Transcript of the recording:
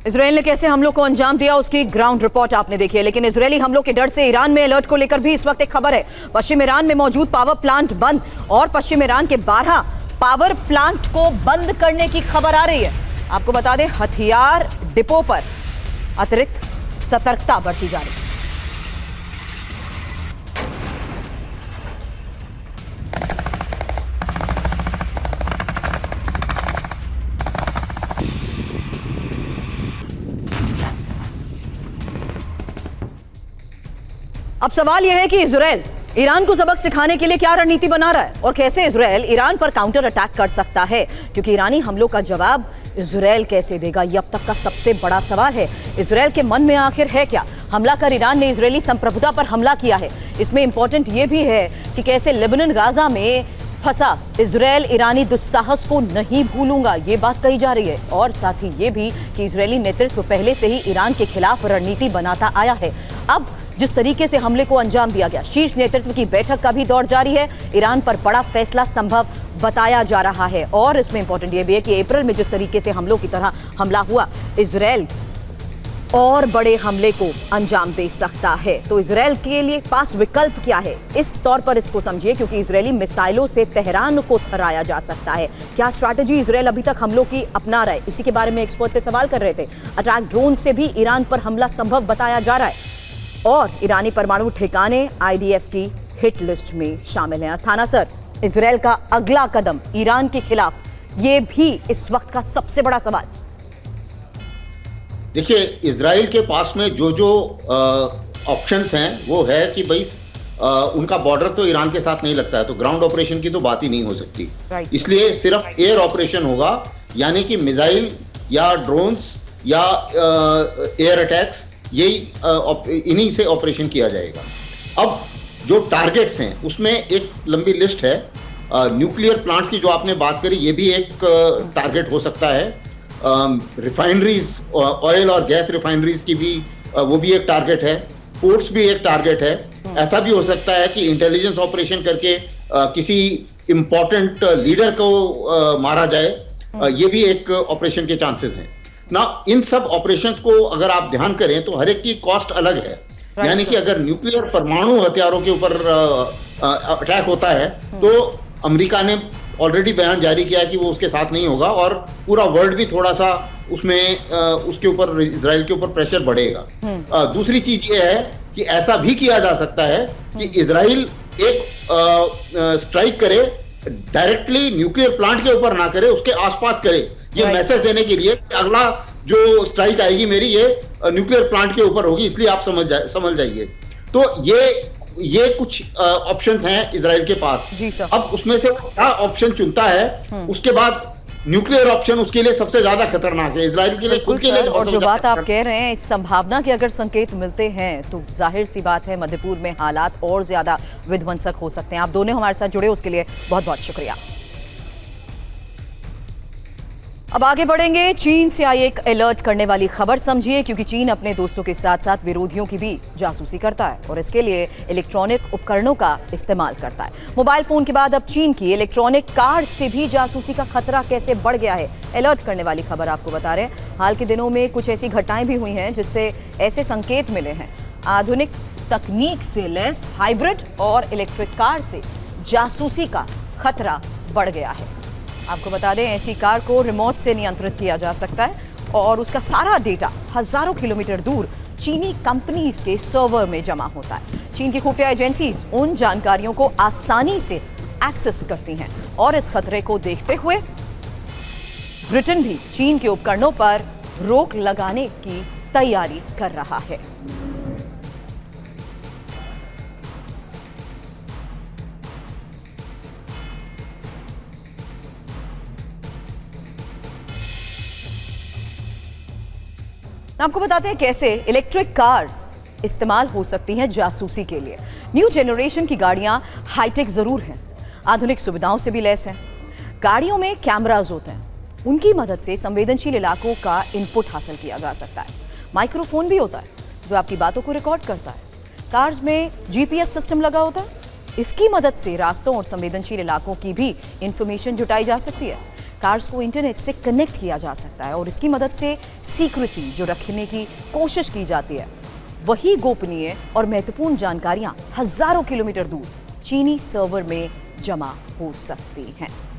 Israel ने कैसे हमलों को अंजाम दिया उसकी ग्राउंड रिपोर्ट आपने देखी है, लेकिन इजरायली हमलों के डर से ईरान में अलर्ट को लेकर भी इस वक्त एक खबर है। पश्चिम ईरान में मौजूद पावर प्लांट बंद और पश्चिम ईरान के 12 पावर प्लांट को बंद करने की खबर आ रही है। आपको बता दें, हथियार डिपो पर अतिरिक्त सतर्कता बरती जा रही है। अब सवाल यह है कि इजराइल ईरान को सबक सिखाने के लिए क्या रणनीति बना रहा है और कैसे इजराइल ईरान पर काउंटर अटैक कर सकता है, क्योंकि ईरानी हमलों का जवाब इजराइल कैसे देगा, यह अब तक का सबसे बड़ा सवाल है। इजराइल के मन में आखिर है क्या? हमला कर ईरान ने इजरायली संप्रभुता पर हमला किया है। इसमें इंपॉर्टेंट यह भी है कि कैसे लेबनान गाजा में फंसा इजराइल ईरानी दुस्साहस को नहीं भूलूंगा, ये बात कही जा रही है। और साथ ही ये भी कि इजरायली नेतृत्व पहले से ही ईरान के खिलाफ रणनीति बनाता आया है। अब जिस तरीके से हमले को अंजाम दिया गया, शीर्ष नेतृत्व की बैठक का भी दौर जारी है। ईरान पर बड़ा फैसला संभव बताया जा रहा है। और इसमें इंपॉर्टेंट यह भी है कि अप्रैल में जिस तरीके से हमलों की तरह हमला हुआ, इजराइल और बड़े हमले को अंजाम दे सकता है। तो इजराइल के लिए पास विकल्प क्या है, इस तौर पर इसको समझिए, क्योंकि इजरायली मिसाइलों से तेहरान को थराया जा सकता है। क्या स्ट्रैटेजी इजराइल अभी तक हमलों की अपना रहा है, इसी के बारे में एक्सपर्ट से सवाल कर रहे थे। अटैक ड्रोन से भी ईरान पर हमला संभव बताया जा रहा है और ईरानी परमाणु ठिकाने आईडीएफ की हिट लिस्ट में शामिल हैं। अस्थाना सर, इजराइल का अगला कदम ईरान के खिलाफ, ये भी इस वक्त का सबसे बड़ा सवाल। देखिए, इजराइल के पास में जो ऑप्शंस हैं वो है कि भाई उनका बॉर्डर तो ईरान के साथ नहीं लगता है, तो ग्राउंड ऑपरेशन की तो बात ही नहीं हो सकती। इसलिए सिर्फ एयर ऑपरेशन होगा, यानी कि मिसाइल या ड्रोन्स या एयर अटैक्स, यही इन्हीं से ऑपरेशन किया जाएगा। अब जो टारगेट्स हैं उसमें एक लंबी लिस्ट है। न्यूक्लियर प्लांट्स की जो आपने बात करी, ये भी एक टारगेट हो सकता है। रिफाइनरीज, ऑयल और गैस रिफाइनरीज की भी वो भी एक टारगेट है। पोर्ट्स भी एक टारगेट है। ऐसा भी हो सकता है कि इंटेलिजेंस ऑपरेशन करके किसी इंपॉर्टेंट लीडर को मारा जाए, ये भी एक ऑपरेशन के चांसेस हैं ना। इन सब ऑपरेशंस को अगर आप ध्यान करें तो हर एक की कॉस्ट अलग है। यानी कि अगर न्यूक्लियर परमाणु हथियारों के ऊपर अटैक होता है तो अमेरिका ने ऑलरेडी बयान जारी किया कि वो उसके साथ नहीं होगा और पूरा वर्ल्ड भी थोड़ा सा उसमें उसके ऊपर, इजराइल के ऊपर प्रेशर बढ़ेगा। दूसरी चीज ये है कि ऐसा भी किया जा सकता है कि इजराइल एक स्ट्राइक करे, डायरेक्टली न्यूक्लियर प्लांट के ऊपर ना करे, उसके आसपास करे, ये मैसेज देने के लिए कि अगला जो स्ट्राइक आएगी मेरी, ये न्यूक्लियर प्लांट के ऊपर होगी, इसलिए आप समझ जाइए। तो ये कुछ ऑप्शंस हैं इजराइल के पास। जी सर। अब उसमें से क्या ऑप्शन चुनता है, उसके बाद न्यूक्लियर ऑप्शन उसके लिए सबसे ज्यादा खतरनाक है, इजराइल के लिए, खुद के लिए। और जो बात आप कह रहे हैं, इस संभावना के अगर संकेत मिलते हैं तो जाहिर सी बात है मध्यपूर्व में हालात और ज्यादा विध्वंसक हो सकते हैं। आप दोनों हमारे साथ जुड़े, उसके लिए बहुत बहुत शुक्रिया। अब आगे बढ़ेंगे, चीन से आई एक अलर्ट करने वाली खबर समझिए, क्योंकि चीन अपने दोस्तों के साथ साथ विरोधियों की भी जासूसी करता है और इसके लिए इलेक्ट्रॉनिक उपकरणों का इस्तेमाल करता है। मोबाइल फोन के बाद अब चीन की इलेक्ट्रॉनिक कार से भी जासूसी का खतरा कैसे बढ़ गया है, अलर्ट करने वाली खबर आपको बता रहे हैं। हाल के दिनों में कुछ ऐसी घटनाएं भी हुई हैं जिससे ऐसे संकेत मिले हैं, आधुनिक तकनीक से लैस हाइब्रिड और इलेक्ट्रिक कार से जासूसी का खतरा बढ़ गया है। आपको बता दें, ऐसी कार को रिमोट से नियंत्रित किया जा सकता है और उसका सारा डेटा हजारों किलोमीटर दूर चीनी कंपनीज के सर्वर में जमा होता है। चीन की खुफिया एजेंसीज उन जानकारियों को आसानी से एक्सेस करती हैं और इस खतरे को देखते हुए ब्रिटेन भी चीन के उपकरणों पर रोक लगाने की तैयारी कर रहा है। आपको बताते हैं कैसे इलेक्ट्रिक कार्स इस्तेमाल हो सकती हैं जासूसी के लिए। न्यू जनरेशन की गाड़ियां हाईटेक जरूर हैं, आधुनिक सुविधाओं से भी लैस हैं। गाड़ियों में कैमरास होते हैं, उनकी मदद से संवेदनशील इलाकों का इनपुट हासिल किया जा सकता है। माइक्रोफोन भी होता है जो आपकी बातों को रिकॉर्ड करता है। कार्स में जीपीएस सिस्टम लगा होता है, इसकी मदद से रास्तों और संवेदनशील इलाकों की भी इंफॉर्मेशन जुटाई जा सकती है। कार्स को इंटरनेट से कनेक्ट किया जा सकता है और इसकी मदद से सीक्रेसी जो रखने की कोशिश की जाती है वही गोपनीय और महत्वपूर्ण जानकारियां हजारों किलोमीटर दूर चीनी सर्वर में जमा हो सकती हैं।